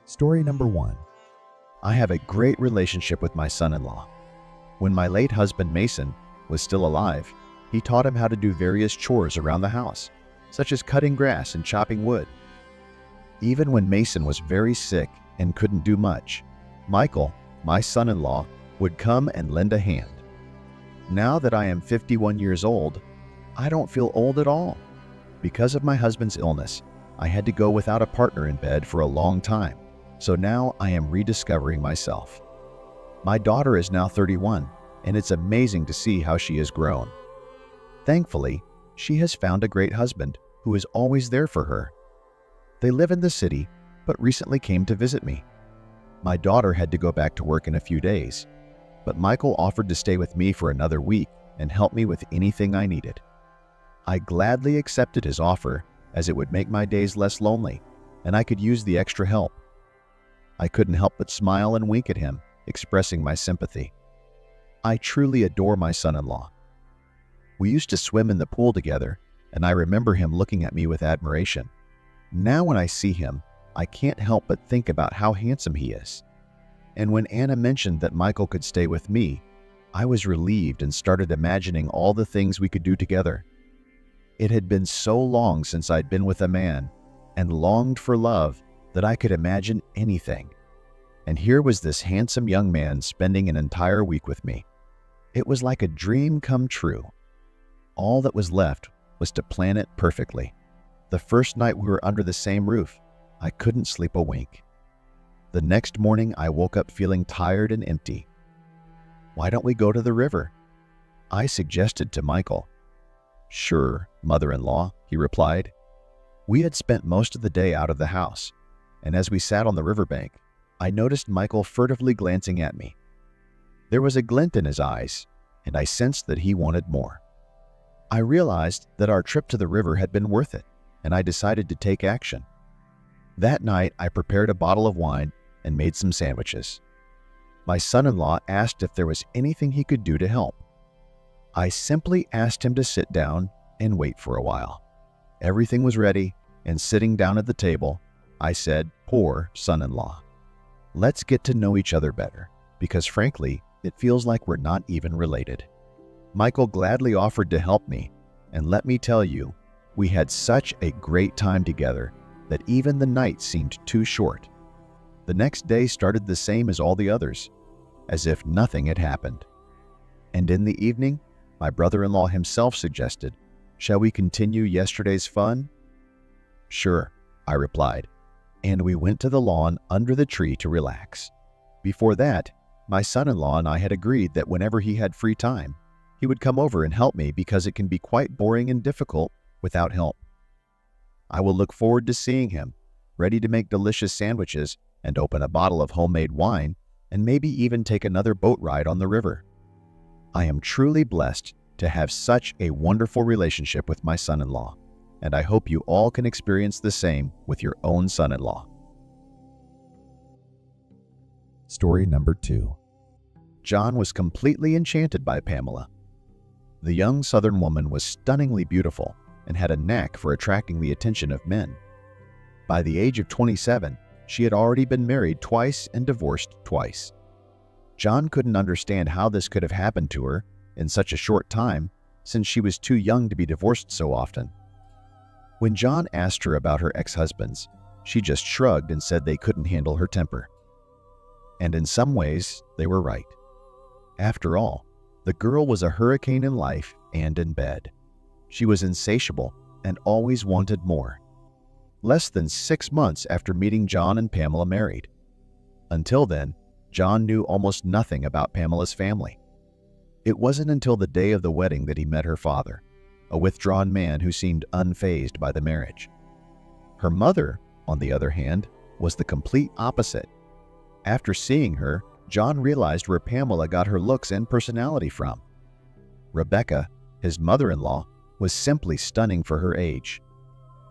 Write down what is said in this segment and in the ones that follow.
Story number 1. I have a great relationship with my son-in-law. When my late husband Mason was still alive, he taught him how to do various chores around the house, such as cutting grass and chopping wood. Even when Mason was very sick and couldn't do much, Michael, my son-in-law, would come and lend a hand. Now that I am 51 years old, I don't feel old at all. Because of my husband's illness, I had to go without a partner in bed for a long time, so now I am rediscovering myself. My daughter is now 31, and it's amazing to see how she has grown. Thankfully, she has found a great husband who is always there for her. They live in the city, but recently came to visit me. My daughter had to go back to work in a few days, but Michael offered to stay with me for another week and help me with anything I needed. I gladly accepted his offer as it would make my days less lonely, and I could use the extra help. I couldn't help but smile and wink at him, expressing my sympathy. I truly adore my son-in-law. We used to swim in the pool together, and I remember him looking at me with admiration. Now when I see him, I can't help but think about how handsome he is. And when Anna mentioned that Michael could stay with me, I was relieved and started imagining all the things we could do together. It had been so long since I'd been with a man and longed for love that I could imagine anything. And here was this handsome young man spending an entire week with me. It was like a dream come true. All that was left was to plan it perfectly. The first night we were under the same roof, I couldn't sleep a wink. The next morning, I woke up feeling tired and empty. "Why don't we go to the river?" I suggested to Michael. "Sure, mother-in-law," he replied. We had spent most of the day out of the house, and as we sat on the riverbank, I noticed Michael furtively glancing at me. There was a glint in his eyes, and I sensed that he wanted more. I realized that our trip to the river had been worth it, and I decided to take action. That night, I prepared a bottle of wine and made some sandwiches. My son-in-law asked if there was anything he could do to help. I simply asked him to sit down and wait for a while. Everything was ready, and sitting down at the table, I said, "Poor son-in-law, let's get to know each other better, because frankly, it feels like we're not even related." Michael gladly offered to help me, and let me tell you, we had such a great time together that even the night seemed too short. The next day started the same as all the others, as if nothing had happened. And in the evening, my brother-in-law himself suggested, "Shall we continue yesterday's fun?" "Sure," I replied, and we went to the lawn under the tree to relax. Before that, my son-in-law and I had agreed that whenever he had free time, he would come over and help me because it can be quite boring and difficult without help. I will look forward to seeing him, ready to make delicious sandwiches and open a bottle of homemade wine and maybe even take another boat ride on the river. I am truly blessed to have such a wonderful relationship with my son-in-law, and I hope you all can experience the same with your own son-in-law. Story number 2. John was completely enchanted by Pamela. The young Southern woman was stunningly beautiful and had a knack for attracting the attention of men. By the age of 27, she had already been married twice and divorced twice. John couldn't understand how this could have happened to her in such a short time, since she was too young to be divorced so often. When John asked her about her ex-husbands, she just shrugged and said they couldn't handle her temper. And in some ways, they were right. After all, the girl was a hurricane in life and in bed. She was insatiable and always wanted more. Less than 6 months after meeting John and Pamela married. Until then, John knew almost nothing about Pamela's family. It wasn't until the day of the wedding that he met her father, a withdrawn man who seemed unfazed by the marriage. Her mother, on the other hand, was the complete opposite. After seeing her, John realized where Pamela got her looks and personality from. Rebecca, his mother-in-law, was simply stunning for her age.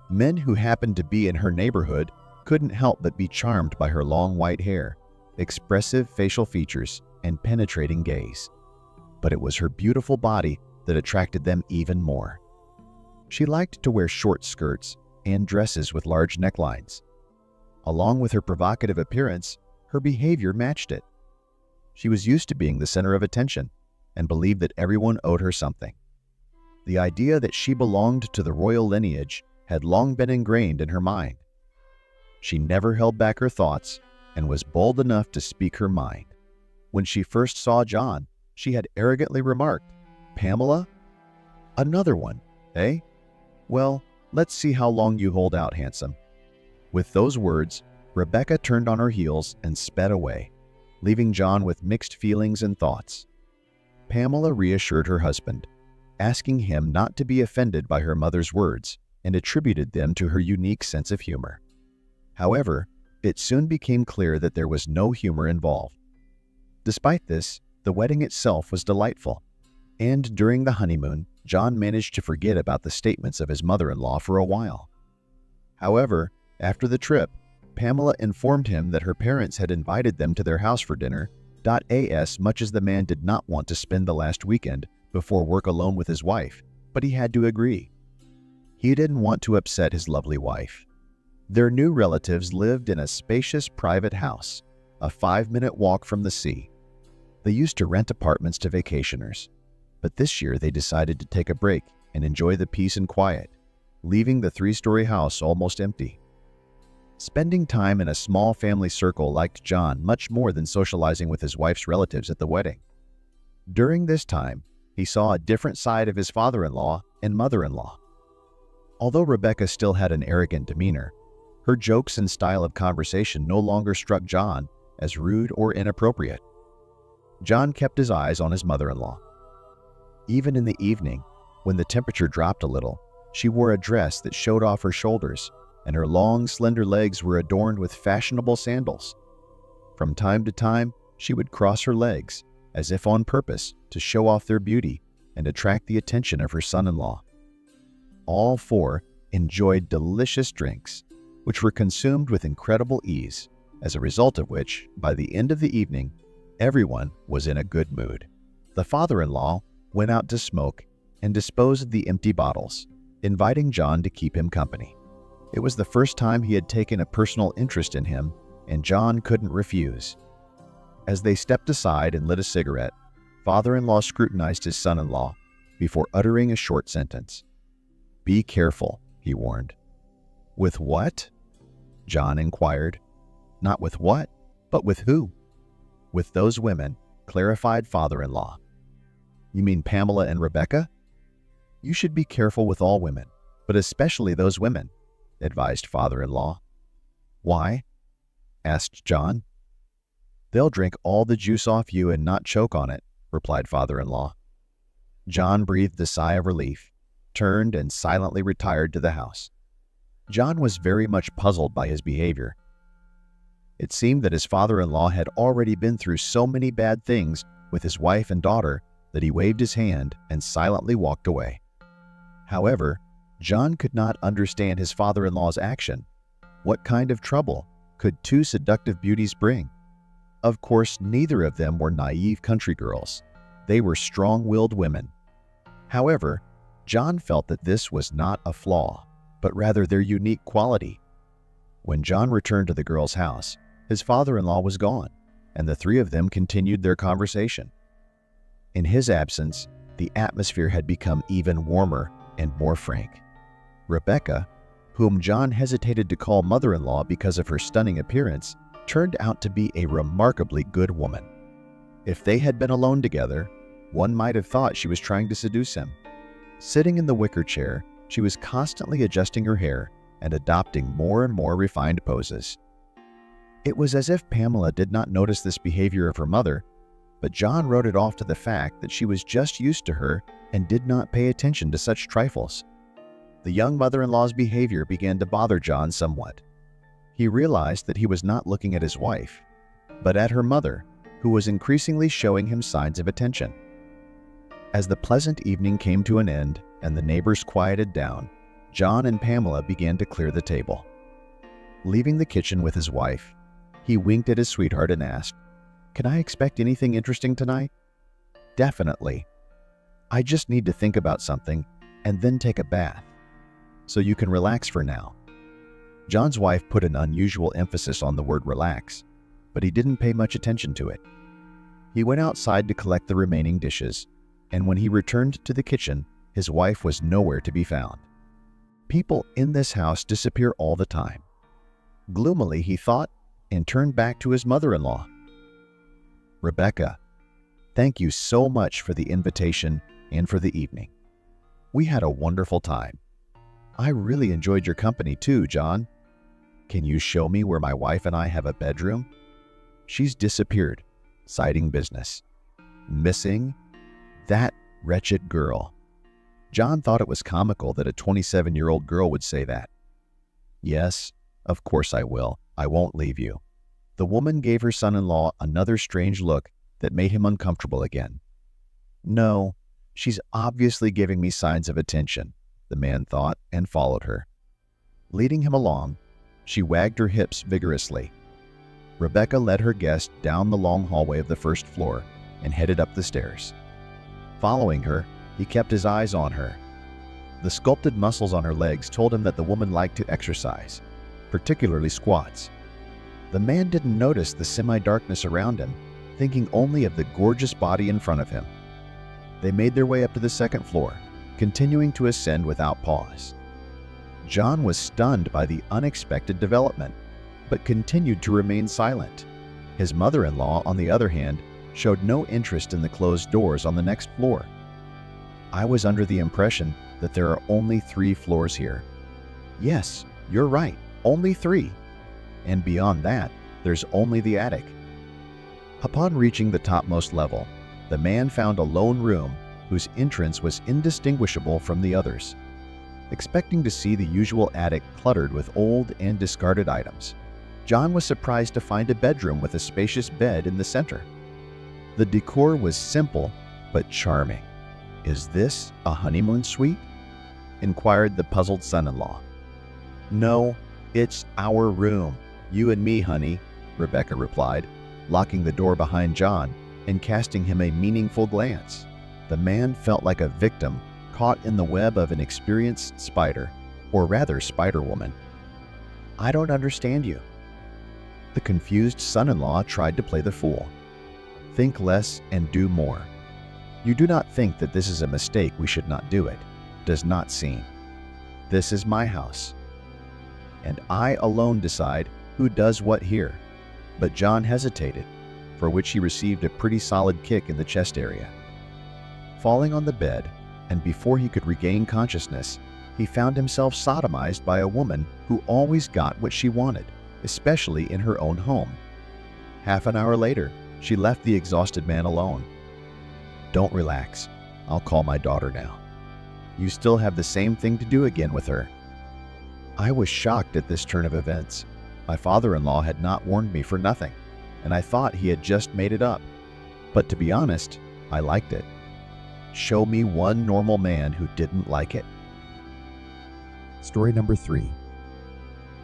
Men who happened to be in her neighborhood couldn't help but be charmed by her long white hair, expressive facial features, and penetrating gaze. But it was her beautiful body that attracted them even more. She liked to wear short skirts and dresses with large necklines. Along with her provocative appearance, her behavior matched it. She was used to being the center of attention and believed that everyone owed her something. The idea that she belonged to the royal lineage had long been ingrained in her mind. She never held back her thoughts and was bold enough to speak her mind. When she first saw John, she had arrogantly remarked, "Pamela? Another one, eh? Well, let's see how long you hold out, handsome." With those words, Rebecca turned on her heels and sped away, leaving John with mixed feelings and thoughts. Pamela reassured her husband, asking him not to be offended by her mother's words, and attributed them to her unique sense of humor. However, it soon became clear that there was no humor involved. Despite this, the wedding itself was delightful, and during the honeymoon, John managed to forget about the statements of his mother-in-law for a while. However, after the trip, Pamela informed him that her parents had invited them to their house for dinner, as much as the man did not want to spend the last weekend before work alone with his wife, but he had to agree. He didn't want to upset his lovely wife. Their new relatives lived in a spacious private house, a 5-minute walk from the sea. They used to rent apartments to vacationers, but this year they decided to take a break and enjoy the peace and quiet, leaving the 3-story house almost empty. Spending time in a small family circle liked John much more than socializing with his wife's relatives at the wedding. During this time, he saw a different side of his father-in-law and mother-in-law. Although Rebecca still had an arrogant demeanor, her jokes and style of conversation no longer struck John as rude or inappropriate. John kept his eyes on his mother-in-law. Even in the evening, when the temperature dropped a little, she wore a dress that showed off her shoulders, and her long, slender legs were adorned with fashionable sandals. From time to time, she would cross her legs, as if on purpose to show off their beauty and attract the attention of her son-in-law. All four enjoyed delicious drinks, which were consumed with incredible ease, as a result of which, by the end of the evening, everyone was in a good mood. The father-in-law went out to smoke and dispose of the empty bottles, inviting John to keep him company. It was the first time he had taken a personal interest in him, and John couldn't refuse. As they stepped aside and lit a cigarette, father-in-law scrutinized his son-in-law before uttering a short sentence. "Be careful," he warned. "With what?" John inquired. "Not with what, but with who?" "With those women," clarified father-in-law. "You mean Pamela and Rebecca?" "You should be careful with all women, but especially those women," advised father-in-law. "Why?" asked John. "They'll drink all the juice off you and not choke on it," replied father-in-law. John breathed a sigh of relief, turned, and silently retired to the house. John was very much puzzled by his behavior. It seemed that his father-in-law had already been through so many bad things with his wife and daughter that he waved his hand and silently walked away. However, John could not understand his father-in-law's action. What kind of trouble could two seductive beauties bring? Of course, neither of them were naive country girls. They were strong-willed women. However, John felt that this was not a flaw, but rather their unique quality. When John returned to the girl's house, his father-in-law was gone, and the three of them continued their conversation. In his absence, the atmosphere had become even warmer and more frank. Rebecca, whom John hesitated to call mother-in-law because of her stunning appearance, turned out to be a remarkably good woman. If they had been alone together, one might have thought she was trying to seduce him. Sitting in the wicker chair, she was constantly adjusting her hair and adopting more and more refined poses. It was as if Pamela did not notice this behavior of her mother, but John wrote it off to the fact that she was just used to her and did not pay attention to such trifles. The young mother-in-law's behavior began to bother John somewhat. He realized that he was not looking at his wife, but at her mother, who was increasingly showing him signs of attention. As the pleasant evening came to an end and the neighbors quieted down, John and Pamela began to clear the table. Leaving the kitchen with his wife, he winked at his sweetheart and asked, "Can I expect anything interesting tonight?" "Definitely. I just need to think about something and then take a bath, so you can relax for now." John's wife put an unusual emphasis on the word relax, but he didn't pay much attention to it. He went outside to collect the remaining dishes, and when he returned to the kitchen, his wife was nowhere to be found. People in this house disappear all the time. Gloomily, he thought, and turned back to his mother-in-law. "Rebecca, thank you so much for the invitation and for the evening. We had a wonderful time. I really enjoyed your company too, John. Can you show me where my wife and I have a bedroom? She's disappeared, citing business. Missing? That wretched girl." John thought it was comical that a 27-year-old girl would say that. "Yes, of course I will. I won't leave you." The woman gave her son-in-law another strange look that made him uncomfortable again. "No, she's obviously giving me signs of attention," the man thought, and followed her. Leading him along, she wagged her hips vigorously. Rebecca led her guest down the long hallway of the first floor and headed up the stairs. Following her, he kept his eyes on her. The sculpted muscles on her legs told him that the woman liked to exercise, particularly squats. The man didn't notice the semi-darkness around him, thinking only of the gorgeous body in front of him. They made their way up to the second floor, continuing to ascend without pause. John was stunned by the unexpected development, but continued to remain silent. His mother-in-law, on the other hand, showed no interest in the closed doors on the next floor. "I was under the impression that there are only 3 floors here." "Yes, you're right, only 3. And beyond that, there's only the attic." Upon reaching the topmost level, the man found a lone room whose entrance was indistinguishable from the others. Expecting to see the usual attic cluttered with old and discarded items, John was surprised to find a bedroom with a spacious bed in the center. The decor was simple but charming. "Is this a honeymoon suite?" inquired the puzzled son-in-law. "No, it's our room. You and me, honey," Rebecca replied, locking the door behind John and casting him a meaningful glance. The man felt like a victim caught in the web of an experienced spider, or rather spider-woman. "I don't understand you." The confused son-in-law tried to play the fool. "Think less and do more. You do not think that this is a mistake we should not do it. Does not seem. This is my house, and I alone decide who does what here." But John hesitated, for which he received a pretty solid kick in the chest area. Falling on the bed, and before he could regain consciousness, he found himself sodomized by a woman who always got what she wanted, especially in her own home. Half an hour later, she left the exhausted man alone. "Don't relax. I'll call my daughter now. You still have the same thing to do again with her." I was shocked at this turn of events. My father-in-law had not warned me for nothing, and I thought he had just made it up. But to be honest, I liked it. Show me one normal man who didn't like it. Story number 3.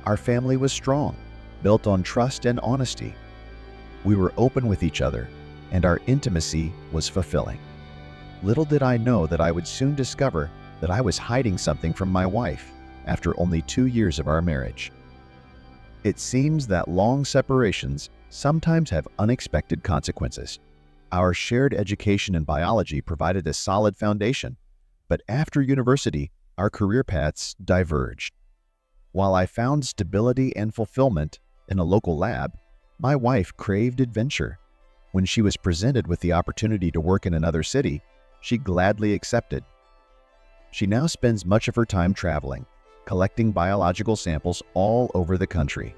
Our family was strong, built on trust and honesty. We were open with each other, and our intimacy was fulfilling. Little did I know that I would soon discover that I was hiding something from my wife after only 2 years of our marriage. It seems that long separations sometimes have unexpected consequences. Our shared education in biology provided a solid foundation, but after university, our career paths diverged. While I found stability and fulfillment in a local lab, my wife craved adventure. When she was presented with the opportunity to work in another city, she gladly accepted. She now spends much of her time traveling, collecting biological samples all over the country.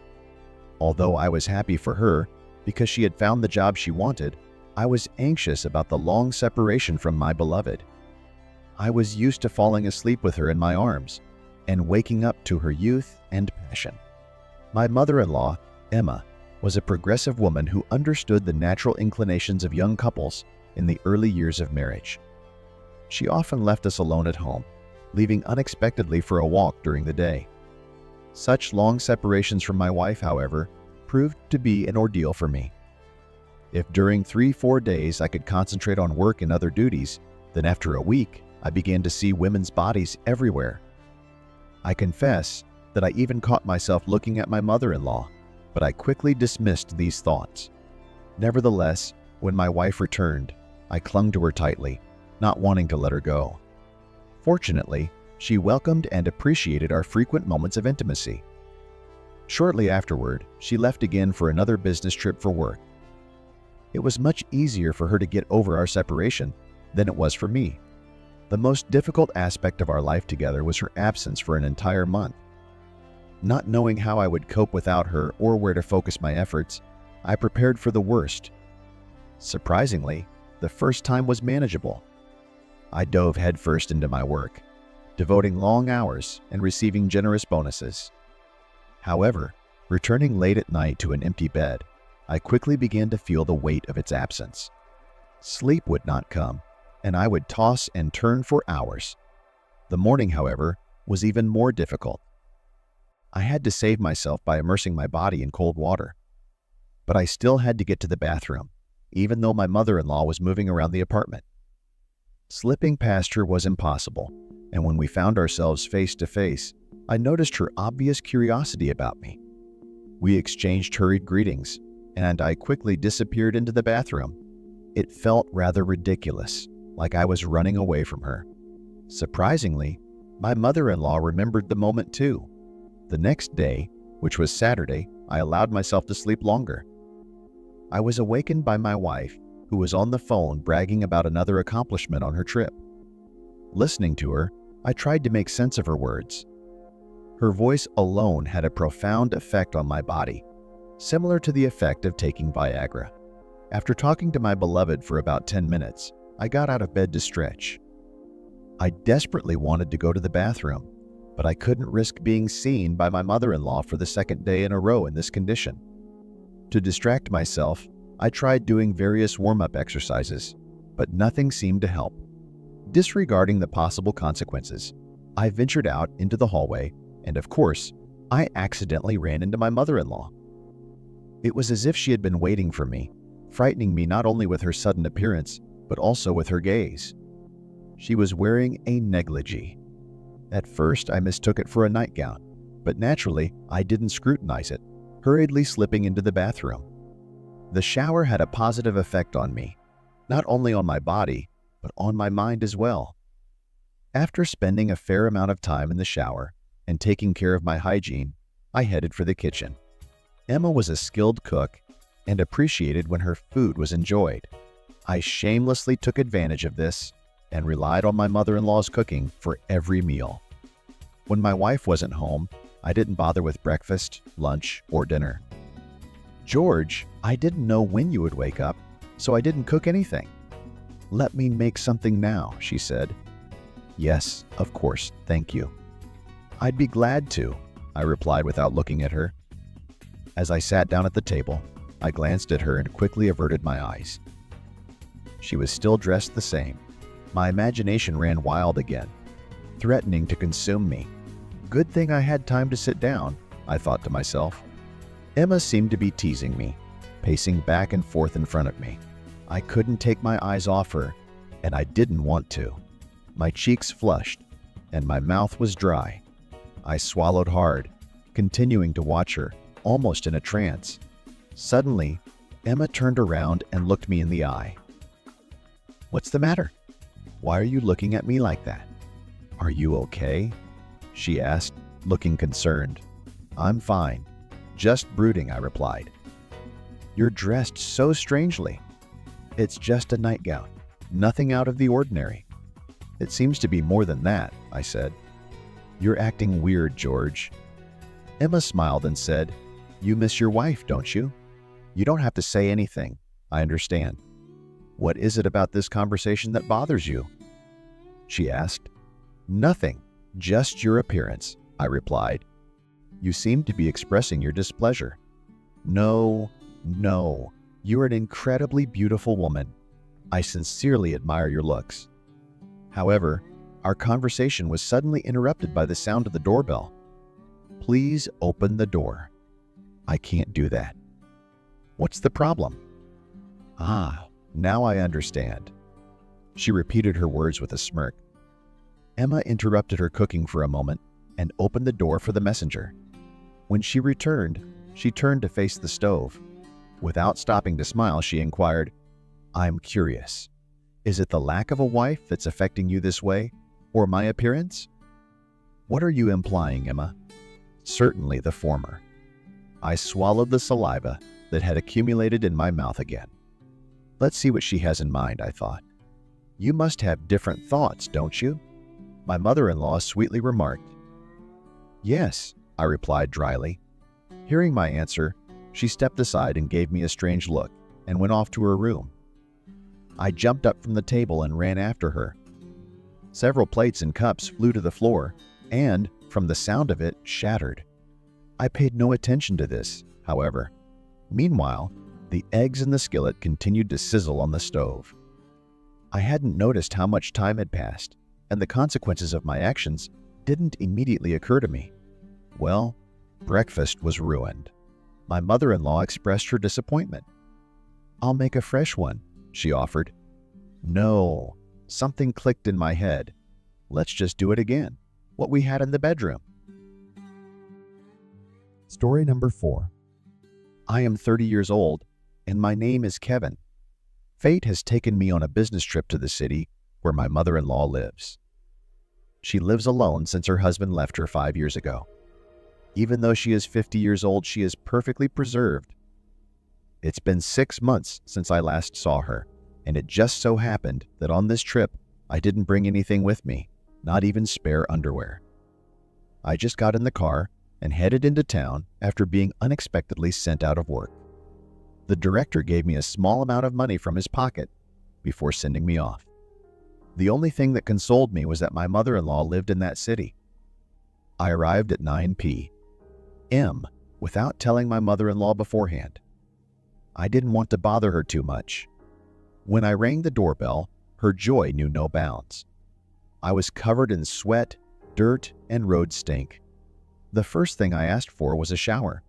Although I was happy for her because she had found the job she wanted, I was anxious about the long separation from my beloved. I was used to falling asleep with her in my arms and waking up to her youth and passion. My mother-in-law, Emma, was a progressive woman who understood the natural inclinations of young couples in the early years of marriage. She often left us alone at home, leaving unexpectedly for a walk during the day. Such long separations from my wife, however, proved to be an ordeal for me. If during 3-4 days I could concentrate on work and other duties, then after a week I began to see women's bodies everywhere. I confess, that I even caught myself looking at my mother-in-law, but I quickly dismissed these thoughts. Nevertheless, when my wife returned, I clung to her tightly, not wanting to let her go. Fortunately, she welcomed and appreciated our frequent moments of intimacy. Shortly afterward, she left again for another business trip for work. It was much easier for her to get over our separation than it was for me. The most difficult aspect of our life together was her absence for an entire month. Not knowing how I would cope without her or where to focus my efforts, I prepared for the worst. Surprisingly, the first time was manageable. I dove headfirst into my work, devoting long hours and receiving generous bonuses. However, returning late at night to an empty bed, I quickly began to feel the weight of its absence. Sleep would not come, and I would toss and turn for hours. The morning, however, was even more difficult. I had to save myself by immersing my body in cold water. But I still had to get to the bathroom, even though my mother-in-law was moving around the apartment. Slipping past her was impossible, and when we found ourselves face to face, I noticed her obvious curiosity about me. We exchanged hurried greetings, and I quickly disappeared into the bathroom. It felt rather ridiculous, like I was running away from her. Surprisingly, my mother-in-law remembered the moment too. The next day, which was Saturday, I allowed myself to sleep longer. I was awakened by my wife, who was on the phone bragging about another accomplishment on her trip. Listening to her, I tried to make sense of her words. Her voice alone had a profound effect on my body, similar to the effect of taking Viagra. After talking to my beloved for about 10 minutes, I got out of bed to stretch. I desperately wanted to go to the bathroom, but I couldn't risk being seen by my mother-in-law for the second day in a row in this condition. To distract myself, I tried doing various warm-up exercises, but nothing seemed to help. Disregarding the possible consequences, I ventured out into the hallway, and of course, I accidentally ran into my mother-in-law. It was as if she had been waiting for me, frightening me not only with her sudden appearance, but also with her gaze. She was wearing a negligee. At first, I mistook it for a nightgown, but naturally, I didn't scrutinize it, hurriedly slipping into the bathroom. The shower had a positive effect on me, not only on my body, but on my mind as well. After spending a fair amount of time in the shower and taking care of my hygiene, I headed for the kitchen. Emma was a skilled cook and appreciated when her food was enjoyed. I shamelessly took advantage of this and relied on my mother-in-law's cooking for every meal. When my wife wasn't home, I didn't bother with breakfast, lunch, or dinner. "George, I didn't know when you would wake up, so I didn't cook anything." "Let me make something now," she said. "Yes, of course, thank you." "I'd be glad to," I replied without looking at her. As I sat down at the table, I glanced at her and quickly averted my eyes. She was still dressed the same. My imagination ran wild again, threatening to consume me. Good thing I had time to sit down, I thought to myself. Emma seemed to be teasing me, pacing back and forth in front of me. I couldn't take my eyes off her, and I didn't want to. My cheeks flushed, and my mouth was dry. I swallowed hard, continuing to watch her, almost in a trance. Suddenly, Emma turned around and looked me in the eye. "What's the matter? Why are you looking at me like that? Are you okay?" she asked, looking concerned. "I'm fine. Just brooding," I replied. "You're dressed so strangely." "It's just a nightgown. Nothing out of the ordinary." "It seems to be more than that," I said. "You're acting weird, George." Emma smiled and said, "You miss your wife, don't you? You don't have to say anything. I understand." "What is it about this conversation that bothers you?" she asked. "Nothing, just your appearance," I replied. "You seem to be expressing your displeasure." No, you're an incredibly beautiful woman. I sincerely admire your looks." However, our conversation was suddenly interrupted by the sound of the doorbell. "Please open the door." "I can't do that." "What's the problem?" "Ah, now I understand." She repeated her words with a smirk. Emma interrupted her cooking for a moment and opened the door for the messenger. When she returned, she turned to face the stove. Without stopping to smile, she inquired, "I'm curious. Is it the lack of a wife that's affecting you this way, or my appearance?" "What are you implying, Emma?" "Certainly the former." I swallowed the saliva that had accumulated in my mouth again. Let's see what she has in mind, I thought. "You must have different thoughts, don't you?" my mother-in-law sweetly remarked. "Yes," I replied dryly. Hearing my answer, she stepped aside and gave me a strange look and went off to her room. I jumped up from the table and ran after her. Several plates and cups flew to the floor and, from the sound of it, shattered. I paid no attention to this, however. Meanwhile, the eggs in the skillet continued to sizzle on the stove. I hadn't noticed how much time had passed, and the consequences of my actions didn't immediately occur to me. Well, breakfast was ruined. My mother-in-law expressed her disappointment. "I'll make a fresh one," she offered. No, something clicked in my head. Let's just do it again. What we had in the bedroom. Story number 4. I am 30 years old, and my name is Kevin. Fate has taken me on a business trip to the city where my mother-in-law lives. She lives alone since her husband left her 5 years ago. Even though she is 50 years old, she is perfectly preserved. It's been 6 months since I last saw her, and it just so happened that on this trip, I didn't bring anything with me, not even spare underwear. I just got in the car and headed into town after being unexpectedly sent out of work. The director gave me a small amount of money from his pocket before sending me off. The only thing that consoled me was that my mother-in-law lived in that city. I arrived at 9 p.m. without telling my mother-in-law beforehand. I didn't want to bother her too much. When I rang the doorbell, her joy knew no bounds. I was covered in sweat, dirt, and road stink. The first thing I asked for was a shower.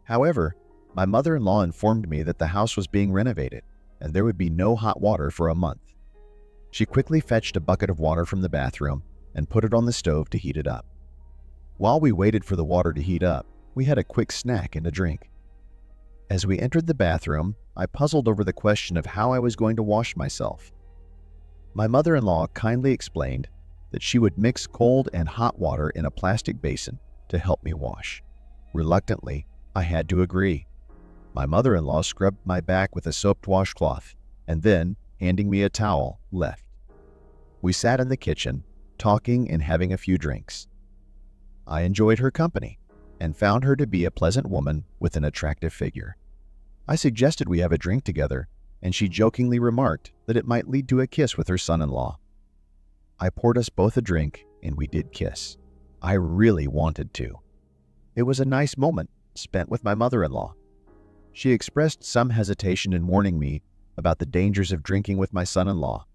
However, my mother-in-law informed me that the house was being renovated and there would be no hot water for a month. She quickly fetched a bucket of water from the bathroom and put it on the stove to heat it up. While we waited for the water to heat up, we had a quick snack and a drink. As we entered the bathroom, I puzzled over the question of how I was going to wash myself. My mother-in-law kindly explained that she would mix cold and hot water in a plastic basin to help me wash. Reluctantly, I had to agree. My mother-in-law scrubbed my back with a soaped washcloth and then, handing me a towel, left. We sat in the kitchen, talking and having a few drinks. I enjoyed her company and found her to be a pleasant woman with an attractive figure. I suggested we have a drink together, and she jokingly remarked that it might lead to a kiss with her son-in-law. I poured us both a drink, and we did kiss. I really wanted to. It was a nice moment spent with my mother-in-law. She expressed some hesitation in warning me about the dangers of drinking with my son-in-law.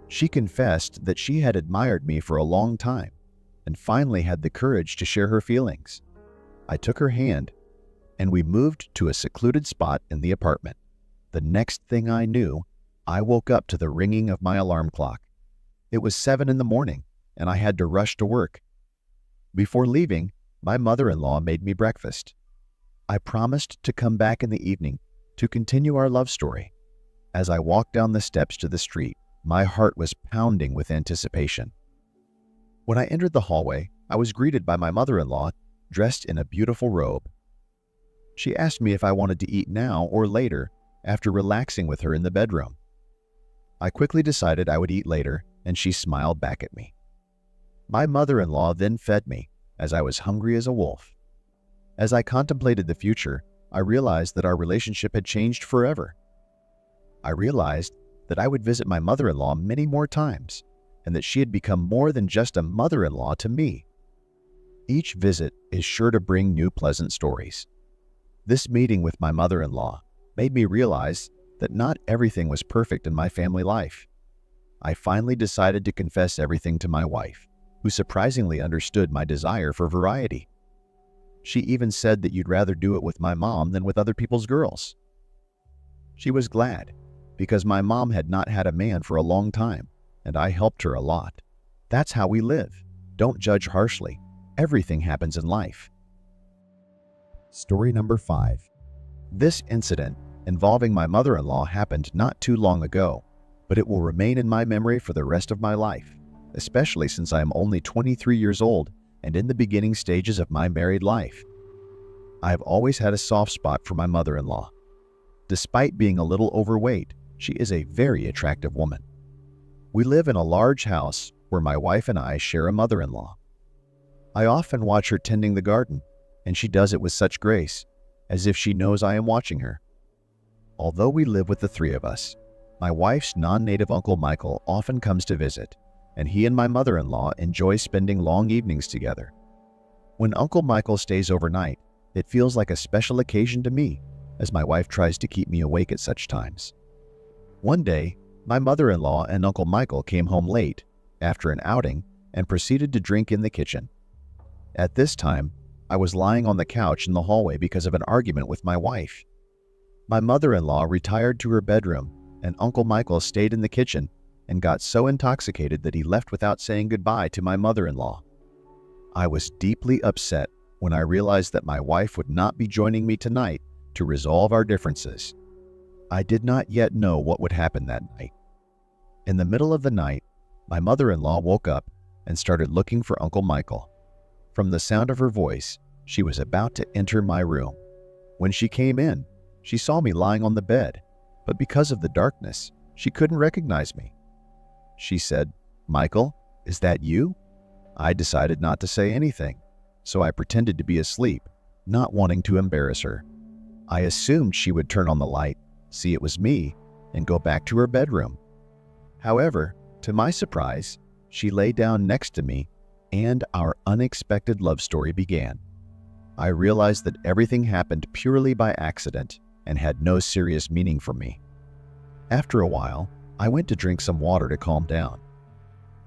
She confessed that she had admired me for a long time and finally had the courage to share her feelings. I took her hand, and we moved to a secluded spot in the apartment. The next thing I knew, I woke up to the ringing of my alarm clock. It was 7 in the morning, and I had to rush to work. Before leaving, my mother-in-law made me breakfast. I promised to come back in the evening to continue our love story. As I walked down the steps to the street, my heart was pounding with anticipation. When I entered the hallway, I was greeted by my mother-in-law, dressed in a beautiful robe. She asked me if I wanted to eat now or later, after relaxing with her in the bedroom. I quickly decided I would eat later, and she smiled back at me. My mother-in-law then fed me, as I was hungry as a wolf. As I contemplated the future, I realized that our relationship had changed forever. I realized that I would visit my mother-in-law many more times, and that she had become more than just a mother-in-law to me. Each visit is sure to bring new pleasant stories. This meeting with my mother-in-law made me realize that not everything was perfect in my family life. I finally decided to confess everything to my wife, who surprisingly understood my desire for variety. She even said that you'd rather do it with my mom than with other people's girls. She was glad, because my mom had not had a man for a long time, and I helped her a lot. That's how we live. Don't judge harshly. Everything happens in life. Story number 5. This incident involving my mother-in-law happened not too long ago, but it will remain in my memory for the rest of my life, especially since I am only 23 years old and in the beginning stages of my married life. I have always had a soft spot for my mother-in-law. Despite being a little overweight, she is a very attractive woman. We live in a large house where my wife and I share a mother-in-law. I often watch her tending the garden, and she does it with such grace, as if she knows I am watching her. Although we live with the three of us, my wife's non-native Uncle Michael often comes to visit, and he and my mother-in-law enjoy spending long evenings together. When Uncle Michael stays overnight, it feels like a special occasion to me, as my wife tries to keep me awake at such times. One day, my mother-in-law and Uncle Michael came home late after an outing and proceeded to drink in the kitchen. At this time, I was lying on the couch in the hallway because of an argument with my wife. My mother-in-law retired to her bedroom, and Uncle Michael stayed in the kitchen and got so intoxicated that he left without saying goodbye to my mother-in-law. I was deeply upset when I realized that my wife would not be joining me tonight to resolve our differences. I did not yet know what would happen that night. In the middle of the night, my mother-in-law woke up and started looking for Uncle Michael. From the sound of her voice, she was about to enter my room. When she came in, she saw me lying on the bed, but because of the darkness, she couldn't recognize me. She said, "Michael, is that you?" I decided not to say anything, so I pretended to be asleep, not wanting to embarrass her. I assumed she would turn on the light, see it was me, and go back to her bedroom. However, to my surprise, she lay down next to me, and our unexpected love story began. I realized that everything happened purely by accident and had no serious meaning for me. After a while, I went to drink some water to calm down.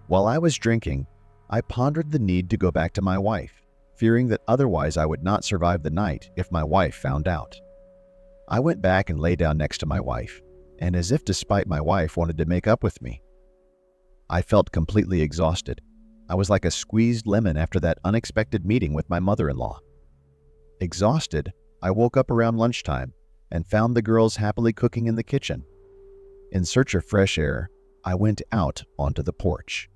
While I was drinking, I pondered the need to go back to my wife, fearing that otherwise I would not survive the night if my wife found out. I went back and lay down next to my wife, and as if to spite my wife wanted to make up with me. I felt completely exhausted. I was like a squeezed lemon after that unexpected meeting with my mother-in-law. Exhausted, I woke up around lunchtime and found the girls happily cooking in the kitchen. In search of fresh air, I went out onto the porch.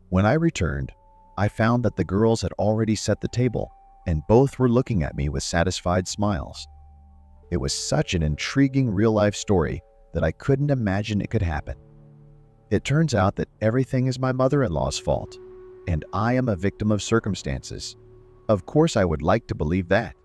When I returned, I found that the girls had already set the table, and both were looking at me with satisfied smiles. It was such an intriguing real-life story that I couldn't imagine it could happen. It turns out that everything is my mother-in-law's fault, and I am a victim of circumstances. Of course, I would like to believe that.